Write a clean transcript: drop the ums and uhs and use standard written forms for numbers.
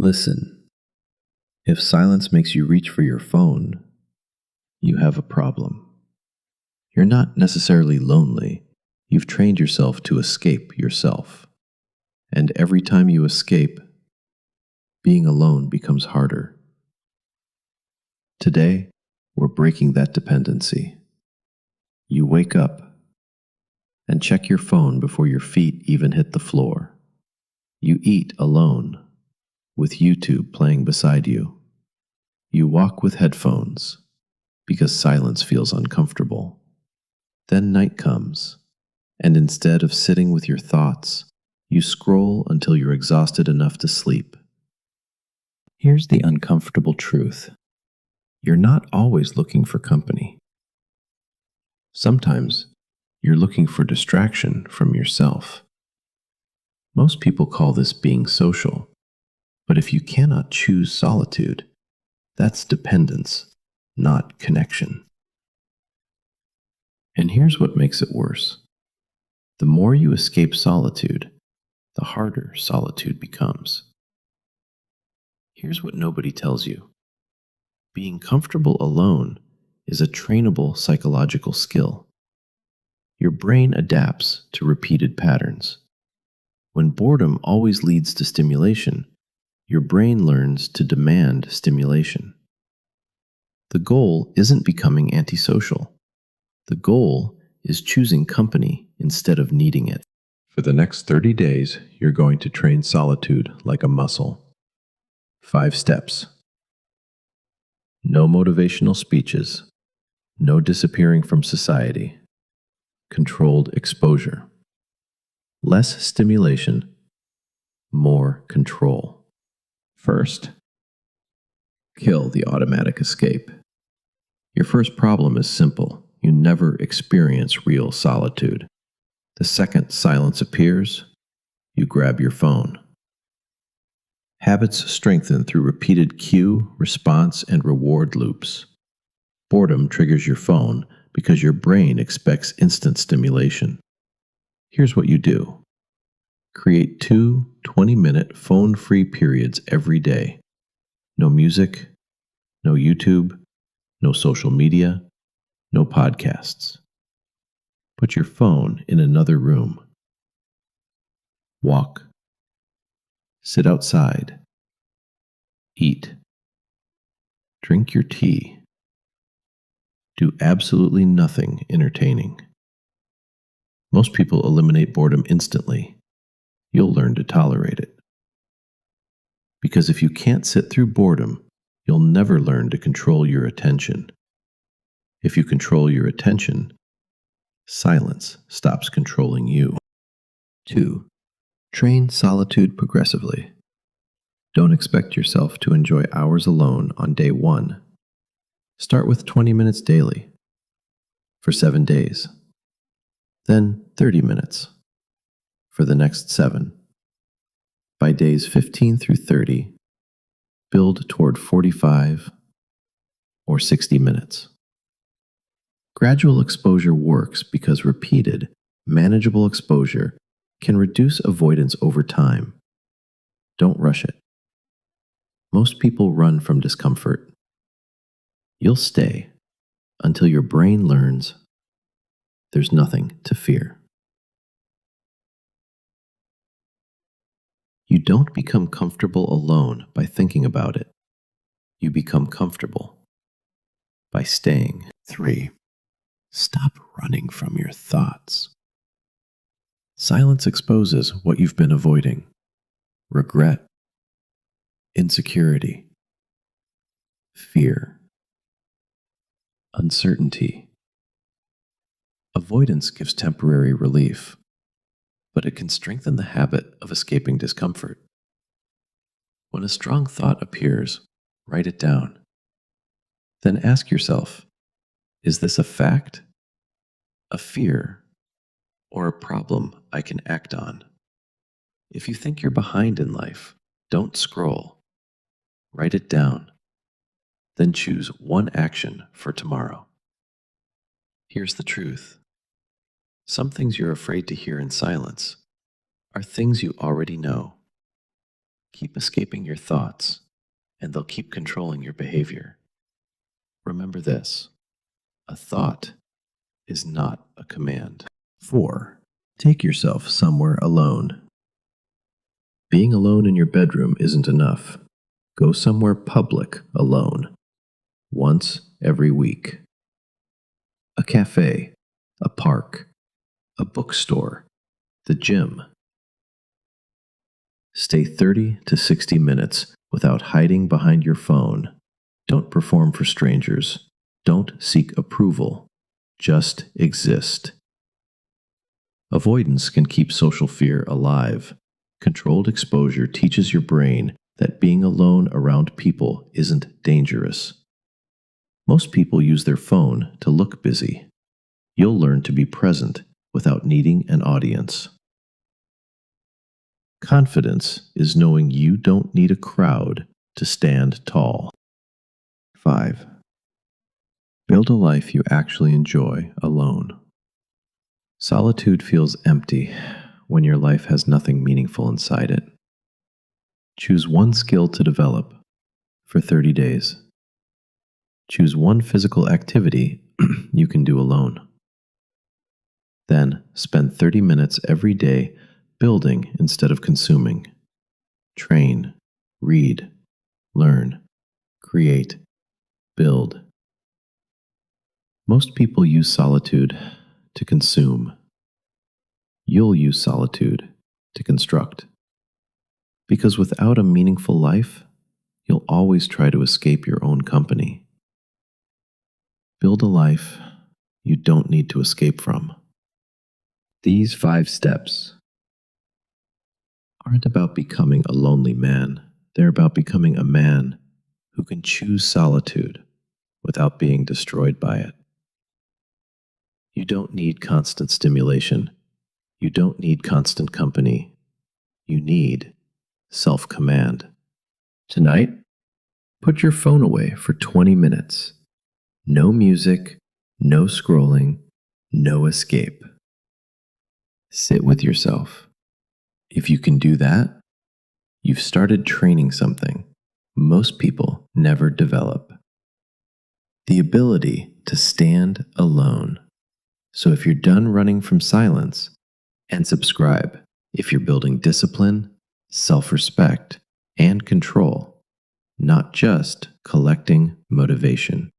Listen, if silence makes you reach for your phone, you have a problem. You're not necessarily lonely. You've trained yourself to escape yourself. And every time you escape, being alone becomes harder. Today, we're breaking that dependency. You wake up and check your phone before your feet even hit the floor. You eat alone, with YouTube playing beside you. You walk with headphones, because silence feels uncomfortable. Then night comes, and instead of sitting with your thoughts, you scroll until you're exhausted enough to sleep. Here's the uncomfortable truth. You're not always looking for company. Sometimes, you're looking for distraction from yourself. Most people call this being social, but if you cannot choose solitude, that's dependence, not connection. And here's what makes it worse. The more you escape solitude, the harder solitude becomes. Here's what nobody tells you. Being comfortable alone is a trainable psychological skill. Your brain adapts to repeated patterns. When boredom always leads to stimulation, your brain learns to demand stimulation. The goal isn't becoming antisocial. The goal is choosing company instead of needing it. For the next 30 days, you're going to train solitude like a muscle. 5 steps. No motivational speeches. No disappearing from society. Controlled exposure. Less stimulation. More control. First, kill the automatic escape. Your first problem is simple. You never experience real solitude. The second silence appears, you grab your phone. Habits strengthen through repeated cue, response, and reward loops. Boredom triggers your phone because your brain expects instant stimulation. Here's what you do. Create 2 20-minute phone-free periods every day. No music, no YouTube, no social media, no podcasts. Put your phone in another room. Walk. Sit outside. Eat. Drink your tea. Do absolutely nothing entertaining. Most people eliminate boredom instantly. You'll learn to tolerate it. Because if you can't sit through boredom, you'll never learn to control your attention. If you control your attention, silence stops controlling you. 2. Train solitude progressively. Don't expect yourself to enjoy hours alone on day 1. Start with 20 minutes daily for 7 days. Then 30 minutes for the next 7. By days 15 through 30, build toward 45 or 60 minutes. Gradual exposure works because repeated, manageable exposure can reduce avoidance over time. Don't rush it. Most people run from discomfort. You'll stay until your brain learns there's nothing to fear. You don't become comfortable alone by thinking about it. You become comfortable by staying. 3. Stop running from your thoughts. Silence exposes what you've been avoiding. Regret, insecurity, fear, uncertainty. Avoidance gives temporary relief, but it can strengthen the habit of escaping discomfort. When a strong thought appears, write it down. Then ask yourself, is this a fact, a fear, or a problem I can act on? If you think you're behind in life, don't scroll. Write it down. Then choose one action for tomorrow. Here's the truth. Some things you're afraid to hear in silence are things you already know. keep escaping your thoughts, and they'll keep controlling your behavior. Remember this: a thought is not a command. 4. Take yourself somewhere alone. Being alone in your bedroom isn't enough. Go somewhere public alone, once every week. A cafe, a park, a bookstore, the gym. Stay 30 to 60 minutes without hiding behind your phone. Don't perform for strangers. Don't seek approval. Just exist. Avoidance can keep social fear alive. Controlled exposure teaches your brain that being alone around people isn't dangerous. Most people use their phone to look busy. You'll learn to be present without needing an audience. Confidence is knowing you don't need a crowd to stand tall. 5. Build a life you actually enjoy alone. Solitude feels empty when your life has nothing meaningful inside it. Choose one skill to develop for 30 days. Choose one physical activity you can do alone. Then spend 30 minutes every day building instead of consuming. Train, read, learn, create, build. Most people use solitude to consume. You'll use solitude to construct. Because without a meaningful life, you'll always try to escape your own company. Build a life you don't need to escape from. These 5 steps aren't about becoming a lonely man. They're about becoming a man who can choose solitude without being destroyed by it. You don't need constant stimulation. You don't need constant company. You need self-command. Tonight, put your phone away for 20 minutes. No music, no scrolling, no escape. Sit with yourself. If you can do that, you've started training something most people never develop: the ability to stand alone. So if you're done running from silence, and subscribe if you're building discipline, self-respect, and control, not just collecting motivation.